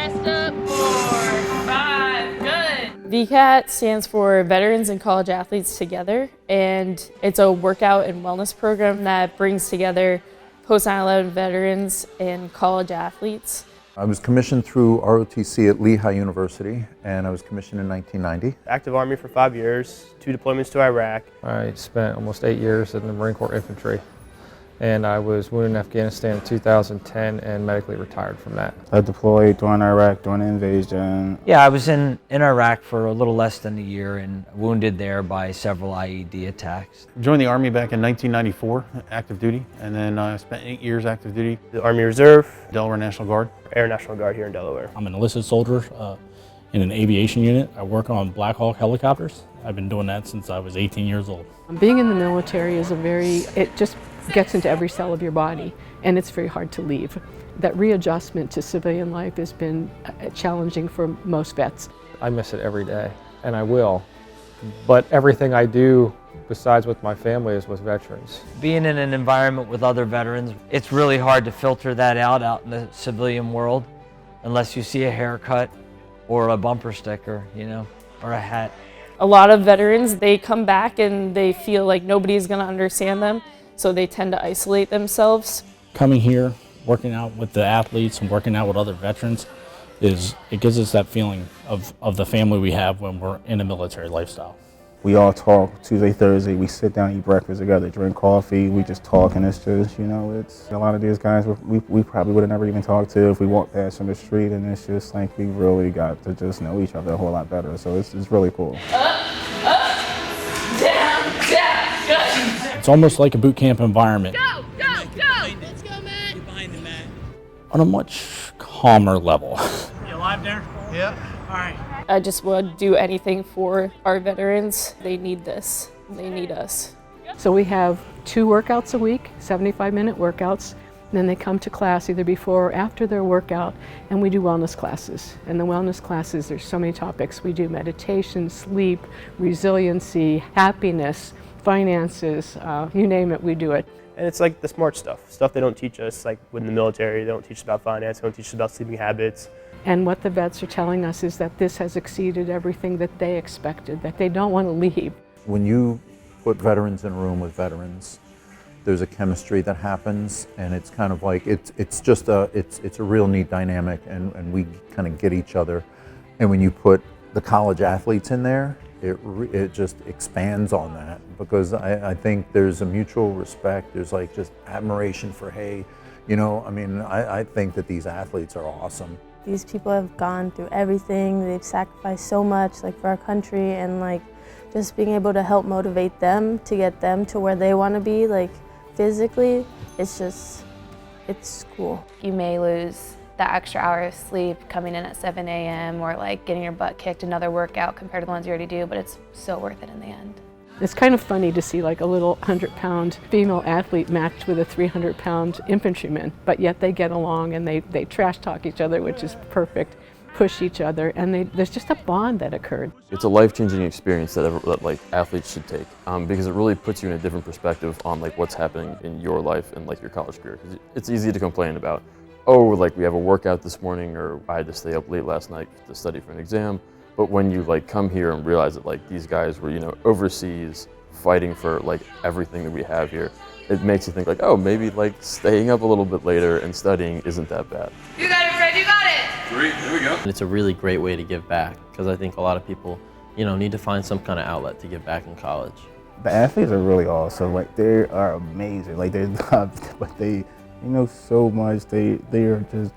Chest up, 4, 5, good. VCAT stands for Veterans and College Athletes Together, and it's a workout and wellness program that brings together post 9/11 veterans and college athletes. I was commissioned through ROTC at Lehigh University, and I was commissioned in 1990. Active Army for 5 years, 2 deployments to Iraq. I spent almost 8 years in the Marine Corps Infantry, and I was wounded in Afghanistan in 2010 and medically retired from that. I deployed during Iraq, during the invasion. Yeah, I was in Iraq for a little less than a year and wounded there by several IED attacks. Joined the Army back in 1994, active duty, and then I spent 8 years active duty. The Army Reserve, Delaware National Guard. Air National Guard here in Delaware. I'm an enlisted soldier in an aviation unit. I work on Black Hawk helicopters. I've been doing that since I was 18 years old. Being in the military is it just gets into every cell of your body, and it's very hard to leave. That readjustment to civilian life has been challenging for most vets. I miss it every day, and I will. But everything I do besides with my family is with veterans. Being in an environment with other veterans, it's really hard to filter that out in the civilian world unless you see a haircut or a bumper sticker, or a hat. A lot of veterans, they come back and they feel like nobody's going to understand them, so they tend to isolate themselves. Coming here, working out with the athletes and working out with other veterans, it gives us that feeling of the family we have when we're in a military lifestyle. We all talk Tuesday, Thursday, we sit down, eat breakfast together, drink coffee, we just talk, and it's just, it's a lot of these guys we probably would have never even talked to if we walked past on the street, and it's just like we really got to just know each other a whole lot better, so it's really cool. Up, down, good. It's almost like a boot camp environment. Go, go, go. Let's go, Matt. You're behind the mat. On a much calmer level. You alive there? Yeah. All right. I just would do anything for our veterans. They need this. They need us. So we have 2 workouts a week, 75-minute workouts. And then they come to class either before or after their workout, and we do wellness classes. And the wellness classes, there's so many topics. We do meditation, sleep, resiliency, happiness, finances, you name it, we do it. And it's like the smart stuff they don't teach us, like in the military. They don't teach us about finance, they don't teach us about sleeping habits. And what the vets are telling us is that this has exceeded everything that they expected, that they don't want to leave. When you put veterans in a room with veterans, there's a chemistry that happens, and it's kind of like it's a real neat dynamic, and we kind of get each other. And when you put the college athletes in there, it just expands on that, because I think there's a mutual respect. There's like just admiration for, hey, I think that these athletes are awesome. These people have gone through everything. They've sacrificed so much, for our country, and just being able to help motivate them to get them to where they want to be, physically, it's cool. You may lose that extra hour of sleep coming in at 7 a.m. or getting your butt kicked another workout compared to the ones you already do, but it's so worth it in the end. It's kind of funny to see a little 100-pound female athlete matched with a 300-pound infantryman, but yet they get along and they trash talk each other, which is perfect, push each other, and there's just a bond that occurred. It's a life-changing experience that athletes should take, because it really puts you in a different perspective on what's happening in your life and your college career. 'Cause it's easy to complain about, we have a workout this morning, or I had to stay up late last night to study for an exam. But when you come here and realize that these guys were overseas fighting for everything that we have here, it makes you think maybe staying up a little bit later and studying isn't that bad. You got it, Fred, you got it. 3, there we go. It's a really great way to give back, because I think a lot of people, need to find some kind of outlet to give back in college. The athletes are really awesome. They are amazing. They're not, but they so much. They are just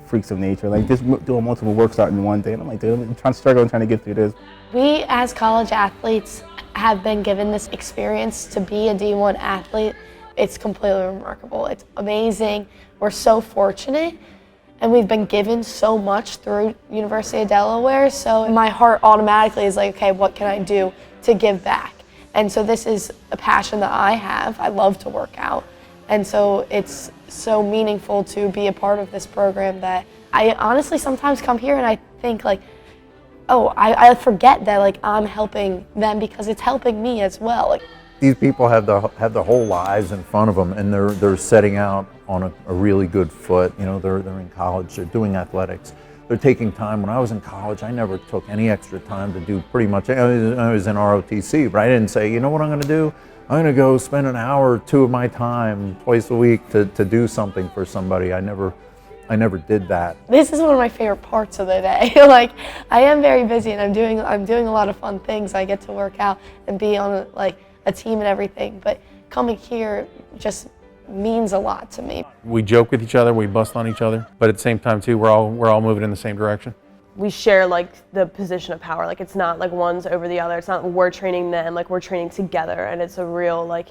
freaks of nature. Just doing multiple workouts in one day, and I'm trying to get through this. We as college athletes have been given this experience to be a D1 athlete. It's completely remarkable. It's amazing. We're so fortunate, and we've been given so much through University of Delaware. So my heart automatically is okay, what can I do to give back? And so this is a passion that I have. I love to work out. And so it's so meaningful to be a part of this program that I honestly sometimes come here and I think I forget that I'm helping them, because it's helping me as well. These people have their whole lives in front of them, and they're setting out on a really good foot. You know, they're in college, they're doing athletics. They're taking time. When I was in college, I never took any extra time to do pretty much, I was in ROTC, but I didn't say, you know what I'm gonna do? I'm gonna go spend an hour or two of my time twice a week to do something for somebody. I never did that. This is one of my favorite parts of the day. Like, I am very busy and I'm doing a lot of fun things. I get to work out and be on a team and everything, but coming here just means a lot to me. We joke with each other, we bust on each other, but at the same time too, we're all moving in the same direction. We share like the position of power. Like, it's not like one's over the other. It's not we're training them, like we're training together, and it's a real like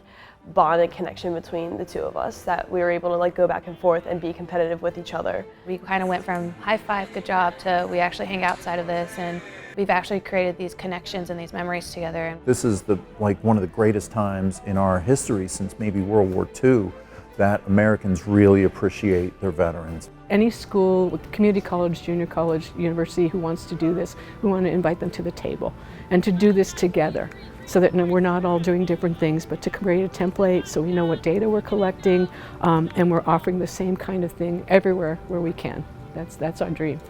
bond and connection between the two of us that we were able to like go back and forth and be competitive with each other. We kind of went from high five, good job, to we actually hang outside of this, and we've actually created these connections and these memories together. This is one of the greatest times in our history since maybe World War II that Americans really appreciate their veterans. Any school, community college, junior college, university who wants to do this, we want to invite them to the table and to do this together so that we're not all doing different things, but to create a template so we know what data we're collecting, and we're offering the same kind of thing everywhere where we can. That's our dream.